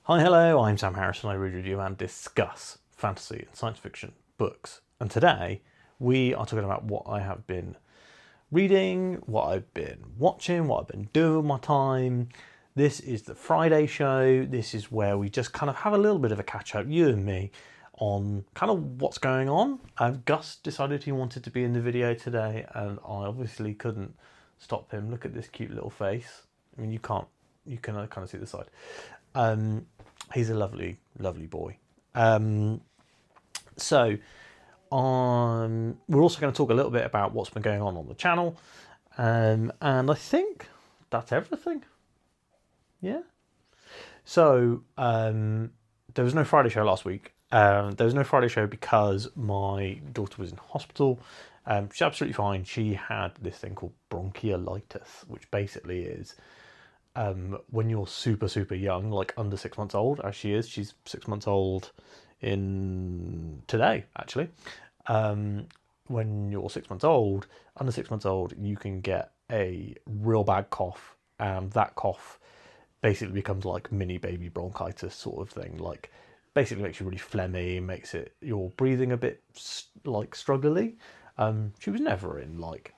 Hi, hello, I'm Sam Harrison. I read, review, and discuss fantasy and science fiction books. And today we are talking about what I have been reading, what I've been watching, what I've been doing with my time. This is the Friday show. This is where we just kind of have a little bit of a catch up, you and me, on kind of what's going on. Gus decided he wanted to be in the video today, and I obviously couldn't stop him. Look at this cute little face. I mean, you can kind of see the side. He's a lovely, lovely boy. So we're also going to talk a little bit about what's been going on the channel. And I think that's everything. Yeah. So there was no Friday show last week. There was no Friday show because my daughter was in hospital. She's absolutely fine. She had this thing called bronchiolitis, which basically is when you're super, super young, like under 6 months old, as she is. She's 6 months old in today, actually. When you're 6 months old, under 6 months old, you can get a real bad cough, and that cough basically becomes like mini baby bronchitis sort of thing. Like, basically makes you really phlegmy, makes it your breathing a bit like struggly. She was never in like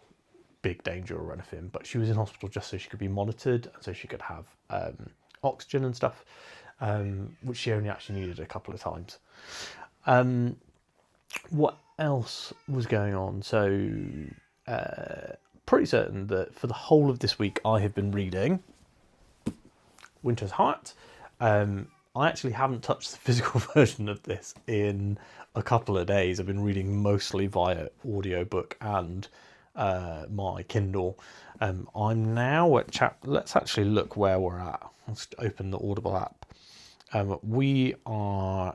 big danger or anything, but she was in hospital just so she could be monitored and so she could have oxygen and stuff, which she only actually needed a couple of times. What else was going on? So pretty certain that for the whole of this week I have been reading Winter's Heart. I actually haven't touched the physical version of this in a couple of days. I've been reading mostly via audiobook and my Kindle. I'm now at let's actually look where we're at. Let's open the Audible app. We are,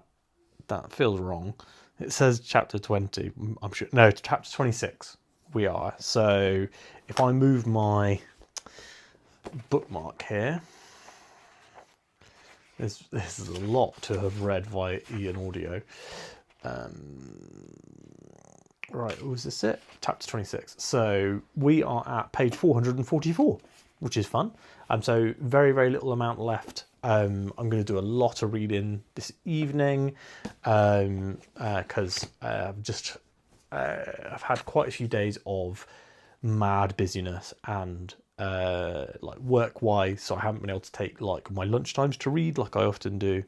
that feels wrong. It says chapter 20. I'm sure, no, chapter 26 we are. So if I move my bookmark here, this is a lot to have read via Ian Audio. Right, was this it? Chapter 26. So we are at page 444, which is fun. So very, very little amount left. I'm going to do a lot of reading this evening because I've had quite a few days of mad busyness and like work-wise, so I haven't been able to take like my lunch times to read like I often do,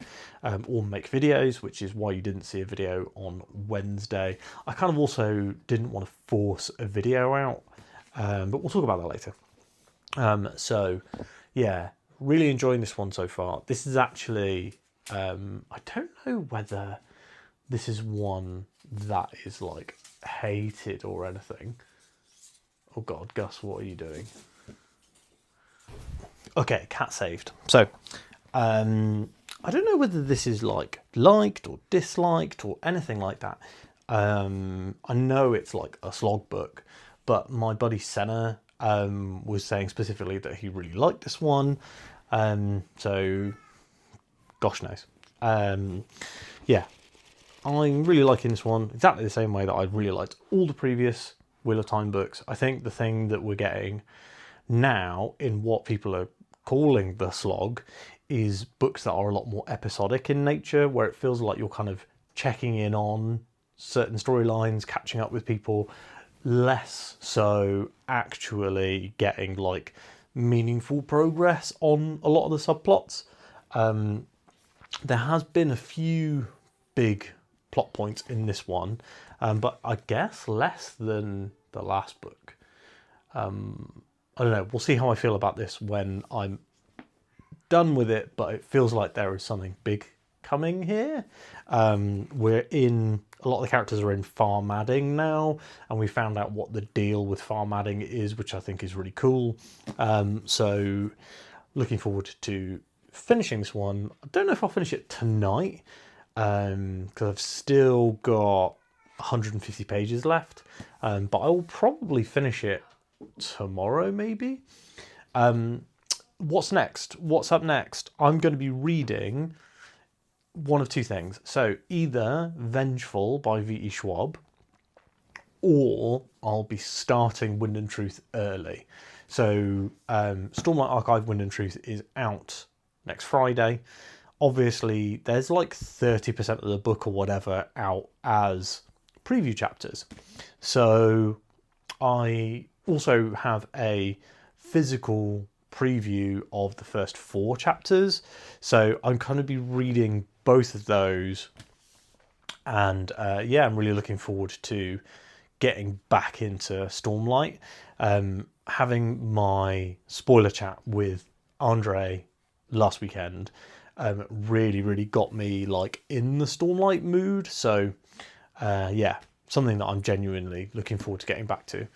or make videos, which is why you didn't see a video on Wednesday. I kind of also didn't want to force a video out, but we'll talk about that later. So yeah, really enjoying this one so far. This is actually I don't know whether this is one that is like hated or anything. Oh god, Gus, what are you doing? Okay, cat saved. So, I don't know whether this is like liked or disliked or anything like that. I know it's like a slog book, but my buddy Senna was saying specifically that he really liked this one. So, gosh knows. Yeah, I'm really liking this one exactly the same way that I really liked all the previous Wheel of Time books. I think the thing that we're getting now in what people are calling the slog is books that are a lot more episodic in nature, where it feels like you're kind of checking in on certain storylines, catching up with people, less so actually getting like meaningful progress on a lot of the subplots. There has been a few big plot points in this one, but I guess less than the last book. I don't know, we'll see how I feel about this when I'm done with it, but it feels like there is something big coming here. We're in, a lot of the characters are in Farm Adding now, and we found out what the deal with Farm Adding is, which I think is really cool. So looking forward to finishing this one. I don't know if I'll finish it tonight, because I've still got 150 pages left, but I will probably finish it tomorrow maybe. What's next? What's up next? I'm going to be reading one of two things. So either Vengeful by V.E. Schwab, or I'll be starting Wind and Truth early. So Stormlight Archive Wind and Truth is out next Friday. obviously there's like 30% of the book or whatever out as preview chapters. So I also have a physical preview of the first 4 chapters. So I'm going to be reading both of those. And yeah, I'm really looking forward to getting back into Stormlight. Having my spoiler chat with Andre last weekend really got me like in the Stormlight mood. So yeah, something that I'm genuinely looking forward to getting back to.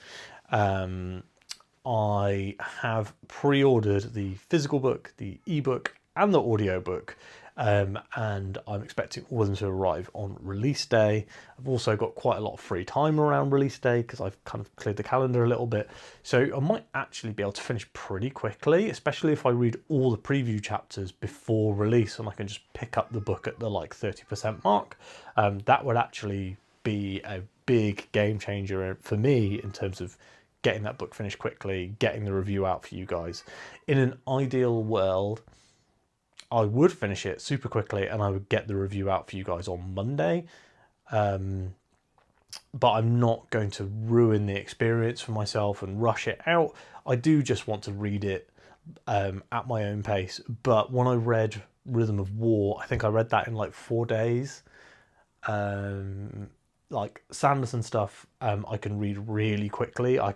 I have pre-ordered the physical book, the ebook, and the audiobook, and I'm expecting all of them to arrive on release day. I've also got quite a lot of free time around release day because I've kind of cleared the calendar a little bit, so I might actually be able to finish pretty quickly, especially if I read all the preview chapters before release and I can just pick up the book at the like 30% mark. That would actually be a big game changer for me in terms of getting that book finished quickly, getting the review out for you guys. In an ideal world, I would finish it super quickly and I would get the review out for you guys on Monday. But I'm not going to ruin the experience for myself and rush it out. I do just want to read it at my own pace. But when I read Rhythm of War, I think I read that in like 4 days. Like Sanderson stuff, I can read really quickly. I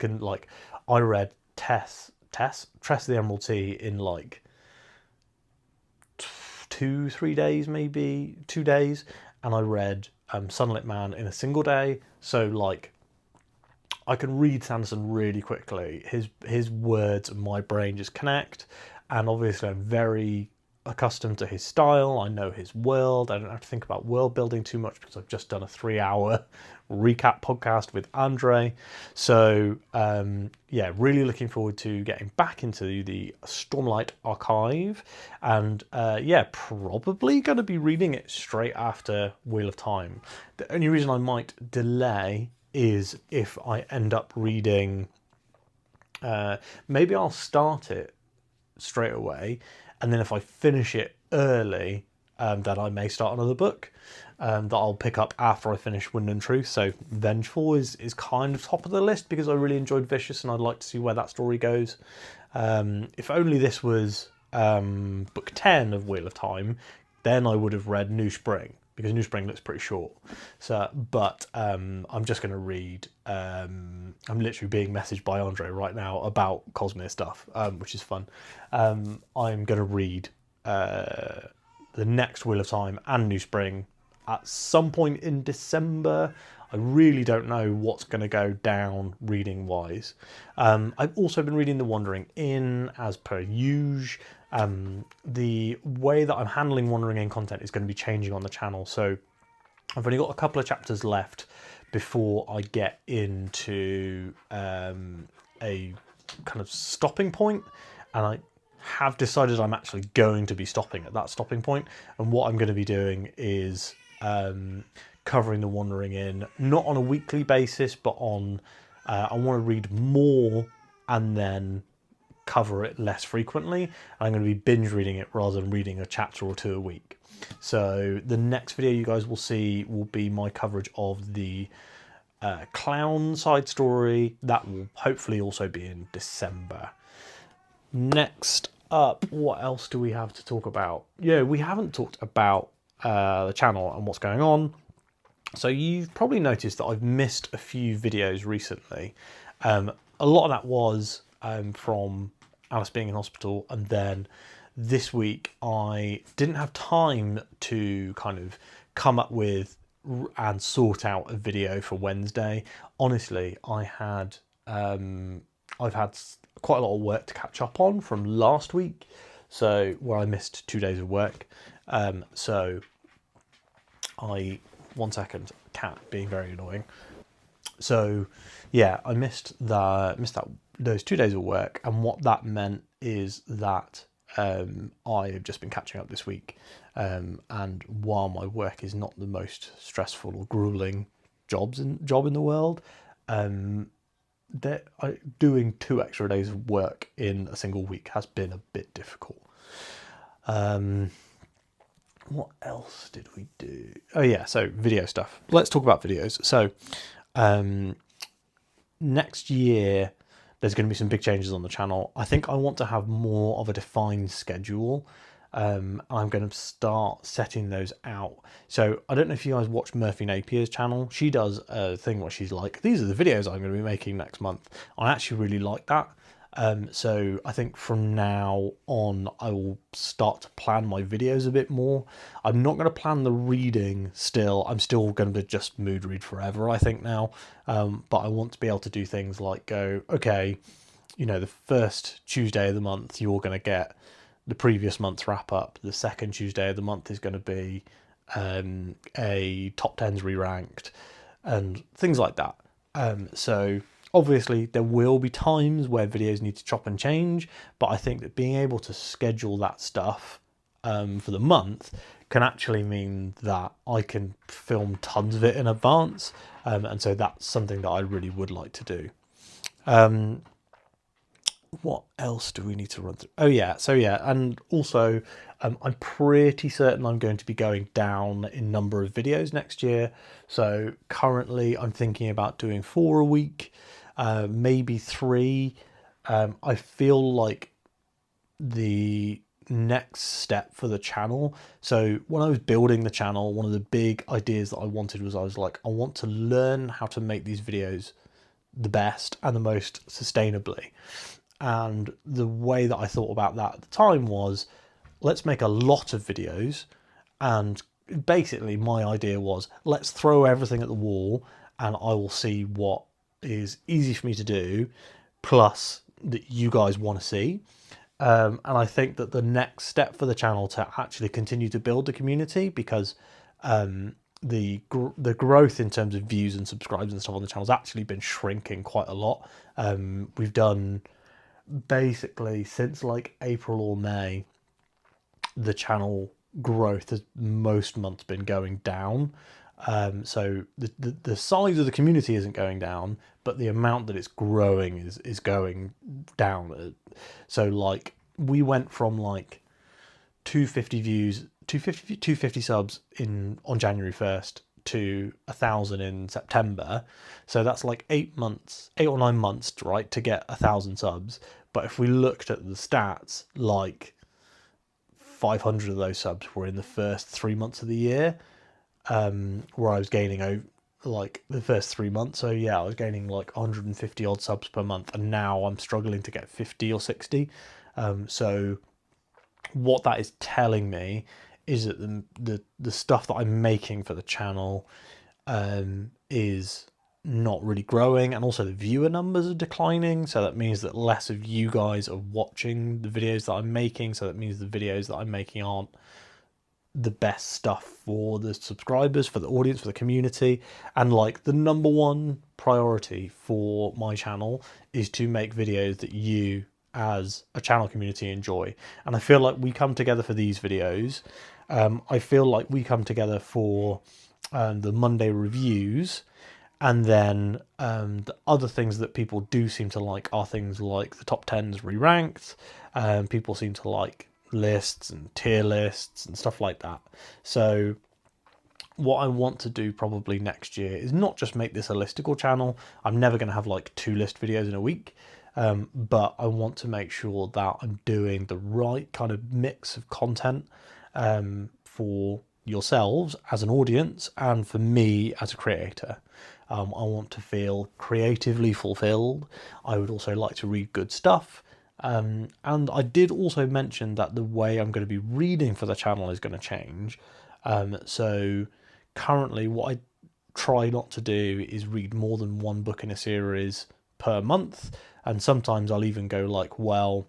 read Tress the Emerald Tea in like 2-3 days, maybe 2 days, and I read Sunlit Man in a single day. So like, I can read Sanderson really quickly. His words and my brain just connect, and obviously I'm very accustomed to his style. I know his world. I don't have to think about world building too much because I've just done a 3-hour recap podcast with Andre. So yeah, really looking forward to getting back into the Stormlight archive, and yeah, probably going to be reading it straight after Wheel of Time. The only reason I might delay is if I end up reading, maybe I'll start it straight away, and then if I finish it early, then I may start another book that I'll pick up after I finish Wind and Truth. So Vengeful is kind of top of the list because I really enjoyed Vicious and I'd like to see where that story goes. If only this was book 10 of Wheel of Time, then I would have read New Spring, because New Spring looks pretty short. So, but I'm just going to read. I'm literally being messaged by Andre right now about Cosmere stuff, which is fun. I'm going to read the next Wheel of Time and New Spring at some point in December. I really don't know what's going to go down reading wise. I've also been reading The Wandering Inn as per usual. The way that I'm handling Wandering Inn content is going to be changing on the channel. So I've only got a couple of chapters left before I get into a kind of stopping point, and I have decided I'm actually going to be stopping at that stopping point. And what I'm going to be doing is covering The Wandering Inn, not on a weekly basis, but on I want to read more and then cover it less frequently. I'm going to be binge reading it rather than reading a chapter or 2 a week. So the next video you guys will see will be my coverage of the clown side story. That will hopefully also be in December. Next up, what else do we have to talk about? Yeah, we haven't talked about the channel and what's going on. So you've probably noticed that I've missed a few videos recently. A lot of that was from Alice being in hospital, and then this week I didn't have time to kind of come up with and sort out a video for Wednesday. Honestly, I've had quite a lot of work to catch up on from last week, so where I missed 2 days of work. So one second, cat being very annoying. So yeah, I missed those 2 days of work, and what that meant is that I have just been catching up this week, and while my work is not the most stressful or grueling job in the world, doing 2 extra days of work in a single week has been a bit difficult. what else did we do? Oh yeah, so video stuff. Let's talk about videos. So next year there's going to be some big changes on the channel. I think I want to have more of a defined schedule. I'm going to start setting those out. So I don't know if you guys watch Murphy Napier's channel. She does a thing where she's like, these are the videos I'm going to be making next month. I actually really like that. So I think from now on, I will start to plan my videos a bit more. I'm not going to plan the reading still. I'm still going to just mood read forever, I think now. But I want to be able to do things like go, okay, you know, the first Tuesday of the month, you're going to get the previous month's wrap up. The second Tuesday of the month is going to be a top 10s re-ranked and things like that. So obviously there will be times where videos need to chop and change, but I think that being able to schedule that stuff for the month can actually mean that I can film tons of it in advance. And so that's something that I really would like to do. What else do we need to run through? Oh yeah, so yeah, and also I'm pretty certain I'm going to be going down in number of videos next year. So currently I'm thinking about doing 4 a week, maybe 3. I feel like the next step for the channel. So when I was building the channel, one of the big ideas that I wanted was I was like, I want to learn how to make these videos the best and the most sustainably. And the way that I thought about that at the time was, let's make a lot of videos. And basically my idea was, let's throw everything at the wall and I will see what is easy for me to do, plus that you guys want to see. And I think that the next step for the channel to actually continue to build the community, because the growth in terms of views and subscribers and stuff on the channel has actually been shrinking quite a lot. We've done basically since like April or May, the channel growth has most months been going down. So the size of the community isn't going down, but the amount that it's growing is going down. So like we went from like 250 views, 250 subs on January 1st to 1,000 in September. So that's like 8 or 9 months, right, to get 1,000 subs. But if we looked at the stats, like 500 of those subs were in the first 3 months of the year, where I was gaining over like the first 3 months. So yeah, I was gaining like 150 odd subs per month, and now I'm struggling to get 50 or 60. So what that is telling me is that the stuff that I'm making for the channel is not really growing, and also the viewer numbers are declining. So that means that less of you guys are watching the videos that I'm making. So that means the videos that I'm making aren't the best stuff for the subscribers, for the audience, for the community. And like the number one priority for my channel is to make videos that you as a channel community enjoy. And I feel like we come together for these videos. I feel like we come together for the Monday reviews, and then the other things that people do seem to like are things like the top 10s re-ranked. People seem to like lists and tier lists and stuff like that. So what I want to do probably next year is not just make this a listicle channel. I'm never going to have like 2 list videos in a week. But I want to make sure that I'm doing the right kind of mix of content for yourselves as an audience and for me as a creator. I want to feel creatively fulfilled. I would also like to read good stuff. And I did also mention that the way I'm going to be reading for the channel is going to change. So currently what I try not to do is read more than 1 book in a series per month. And sometimes I'll even go like, well,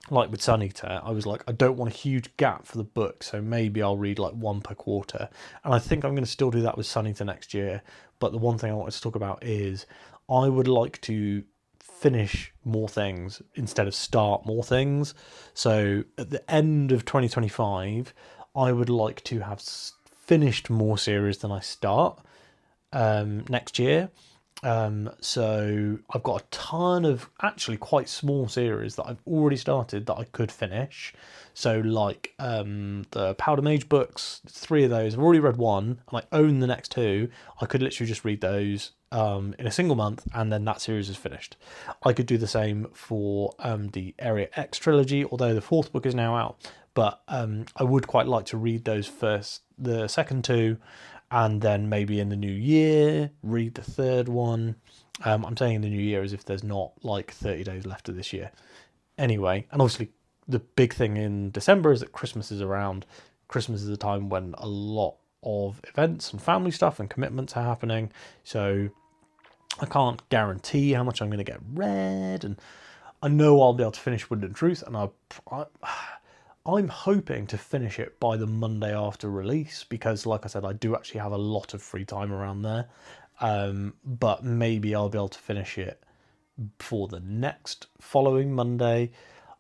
like with Sun Eater, I was like, I don't want a huge gap for the book, so maybe I'll read like 1 per quarter. And I think I'm going to still do that with Sun Eater next year. But the one thing I wanted to talk about is I would like to finish more things instead of start more things. So at the end of 2025, I would like to have finished more series than I start next year. So I've got a ton of actually quite small series that I've already started that I could finish. So like the Powder Mage books, 3 of those. I've already read one and I own the next 2. I could literally just read those in a single month and then that series is finished. I could do the same for the Area X trilogy, although the 4th book is now out. But I would quite like to read those first, the second 2, and then maybe in the new year read the 3rd one. I'm saying in the new year as if there's not like 30 days left of this year anyway. And obviously the big thing in December is that Christmas is around. Christmas is a time when a lot of events and family stuff and commitments are happening, so I can't guarantee how much I'm going to get read, and I know I'll be able to finish Wind and Truth, and I'm hoping to finish it by the Monday after release because, like I said, I do actually have a lot of free time around there. But maybe I'll be able to finish it for the next following Monday.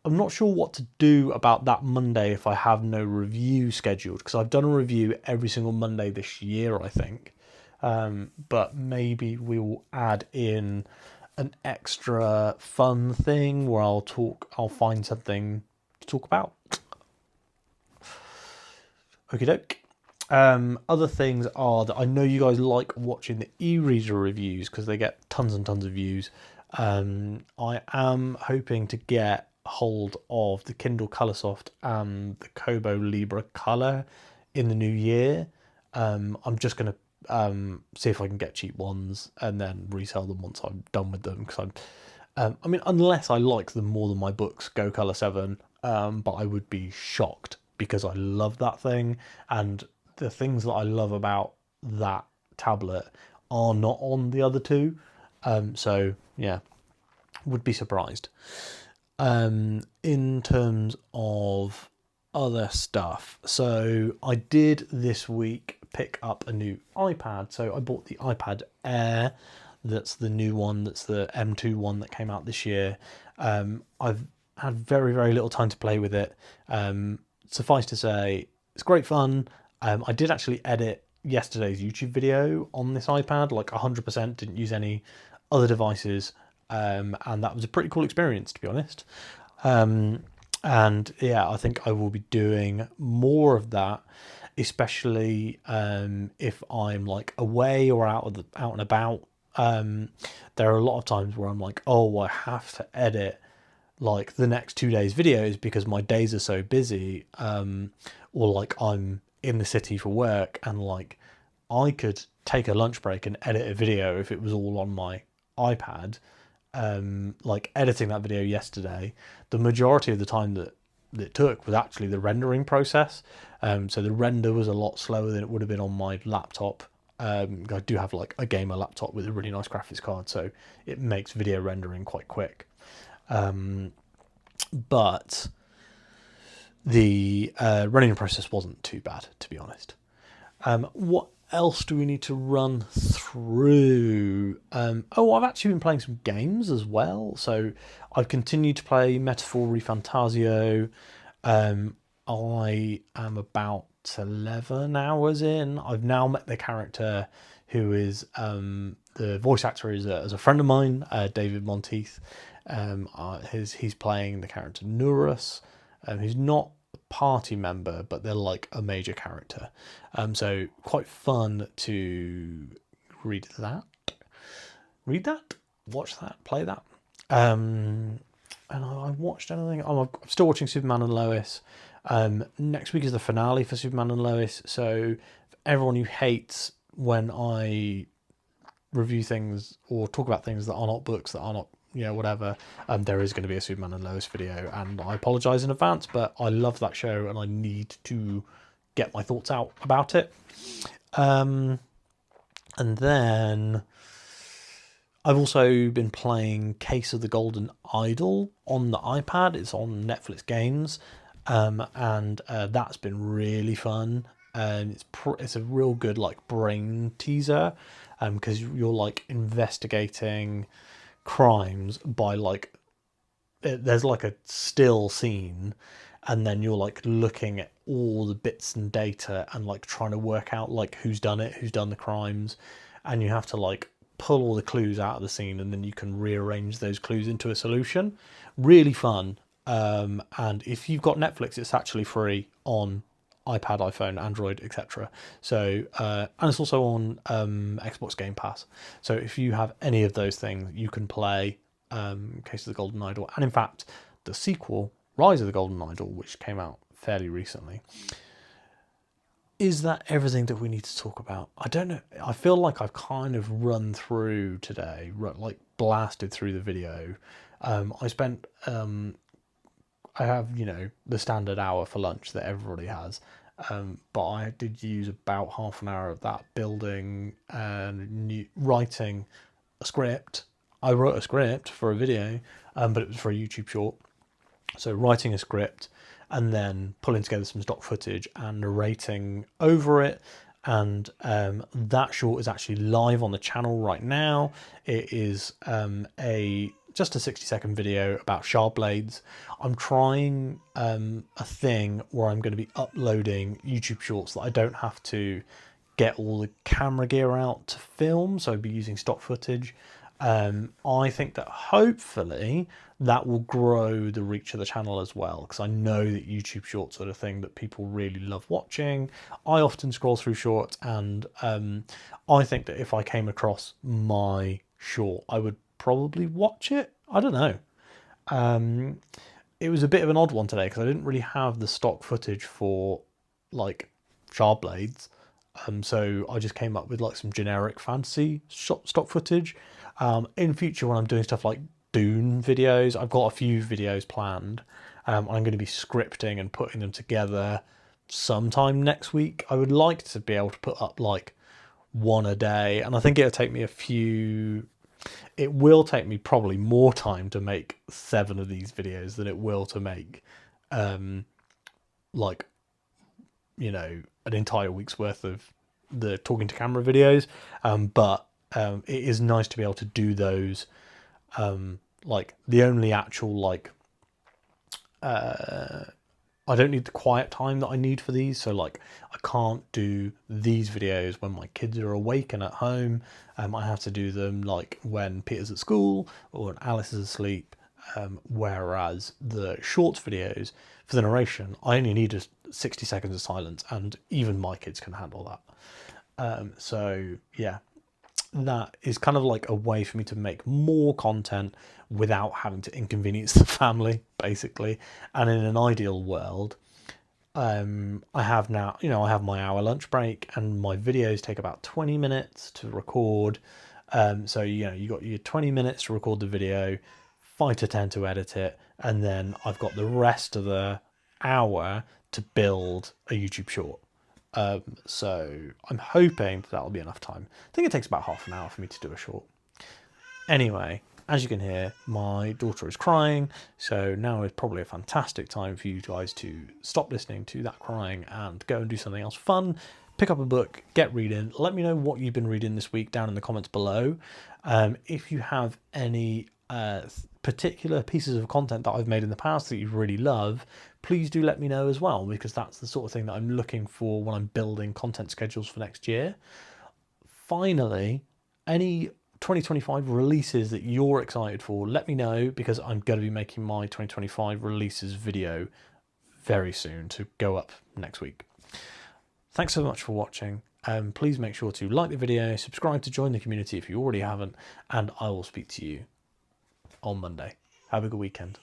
I'm not sure what to do about that Monday if I have no review scheduled, because I've done a review every single Monday this year, I think. But maybe we'll add in an extra fun thing where I'll find something to talk about. Okie doke. Other things are that I know you guys like watching the e-reader reviews because they get tons and tons of views. I am hoping to get hold of the Kindle Colorsoft and the Kobo Libra Color in the new year. I'm just going to see if I can get cheap ones and then resell them once I'm done with them, because I mean, unless I like them more than my books Go Color 7, but I would be shocked because I love that thing, and the things that I love about that tablet are not on the other 2. So yeah, would be surprised. In terms of other stuff, so I did this week pick up a new iPad. So I bought the iPad Air. That's the new one. That's the M2 one that came out this year. I've had very, very little time to play with it. Suffice to say, it's great fun. I did actually edit yesterday's YouTube video on this iPad, like 100%, didn't use any other devices. And that was a pretty cool experience, to be honest. And yeah, I think I will be doing more of that, especially if I'm like away or out and about. There are a lot of times where I'm like, oh, I have to edit like the next 2 days videos because my days are so busy, or like I'm in the city for work, and like I could take a lunch break and edit a video if it was all on my iPad. Like editing that video yesterday, the majority of the time that it took was actually the rendering process. So the render was a lot slower than it would have been on my laptop. I do have like a gamer laptop with a really nice graphics card, so it makes video rendering quite quick. But the running process wasn't too bad, to be honest. What else do we need to run through? I've actually been playing some games as well. So I've continued to play Metaphor ReFantazio. I am about 11 hours in. I've now met the character who is the voice actor is a friend of mine, David Monteith. He's playing the character Nurus, who's not a party member, but they're like a major character. So quite fun to read that, watch that, play that. And I watched anything. I'm still watching Superman and Lois. Next week is the finale for Superman and Lois. So for everyone who hates when I review things or talk about things that are not books, that are not, whatever, there is going to be a Superman and Lois video, and I apologise in advance, but I love that show and I need to get my thoughts out about it. And then I've also been playing Case of the Golden Idol on the iPad. It's on Netflix Games, and that's been really fun. It's a real good like brain teaser, because you're like investigating crimes by like there's like a still scene, and then you're like looking at all the bits and data and like trying to work out like who's done it, who's done the crimes, and you have to like pull all the clues out of the scene, and then you can rearrange those clues into a solution. Really fun. And if you've got Netflix, it's actually free on iPad, iPhone, Android, etc. So, and it's also on Xbox Game Pass. So if you have any of those things, you can play Case of the Golden Idol. And in fact, the sequel, Rise of the Golden Idol, which came out fairly recently. Is that everything that we need to talk about? I don't know. I feel like I've kind of run through today, like blasted through the video. I spent, I have, the standard hour for lunch that everybody has. But I did use about half an hour of that building and writing a script. I wrote a script for a video, but it was for a YouTube short. So writing a script and then pulling together some stock footage and narrating over it. And that short is actually live on the channel right now. It is just a 60-second video about sharp blades. I'm trying a thing where I'm going to be uploading YouTube shorts that I don't have to get all the camera gear out to film, so I'll be using stock footage. I think that hopefully that will grow the reach of the channel as well, because I know that YouTube shorts are a thing that people really love watching. I often scroll through shorts, and I think that if I came across my short, I would probably watch it. I don't know. It was a bit of an odd one today because I didn't really have the stock footage for like sharp blades. So I just came up with like some generic fantasy stock footage. In future, when I'm doing stuff like Dune videos, I've got a few videos planned. I'm going to be scripting and putting them together sometime next week. I would like to be able to put up like one a day, and I think it'll take me it will take me probably more time to make 7 of these videos than it will to make like, an entire week's worth of the talking to camera videos. But it is nice to be able to do those. Like the only actual I don't need the quiet time that I need for these. So like I can't do these videos when my kids are awake and at home. I have to do them like when Peter's at school or when Alice is asleep. Whereas the shorts videos for the narration, I only need just 60 seconds of silence, and even my kids can handle that. So yeah, that is kind of like a way for me to make more content without having to inconvenience the family, basically. And in an ideal world, I have now, I have my hour lunch break, and my videos take about 20 minutes to record. So, you got your 20 minutes to record the video, 5 to 10 to edit it, and then I've got the rest of the hour to build a YouTube short. So I'm hoping that'll be enough time. I think it takes about half an hour for me to do a short. Anyway, as you can hear, my daughter is crying, so now is probably a fantastic time for you guys to stop listening to that crying and go and do something else fun. Pick up a book, get reading. Let me know what you've been reading this week down in the comments below. If you have any particular pieces of content that I've made in the past that you really love, please do let me know as well, because that's the sort of thing that I'm looking for when I'm building content schedules for next year. Finally, any 2025 releases that you're excited for, let me know, because I'm going to be making my 2025 releases video very soon to go up next week. Thanks so much for watching. Please make sure to like the video, subscribe to join the community if you already haven't, and I will speak to you on Monday. Have a good weekend.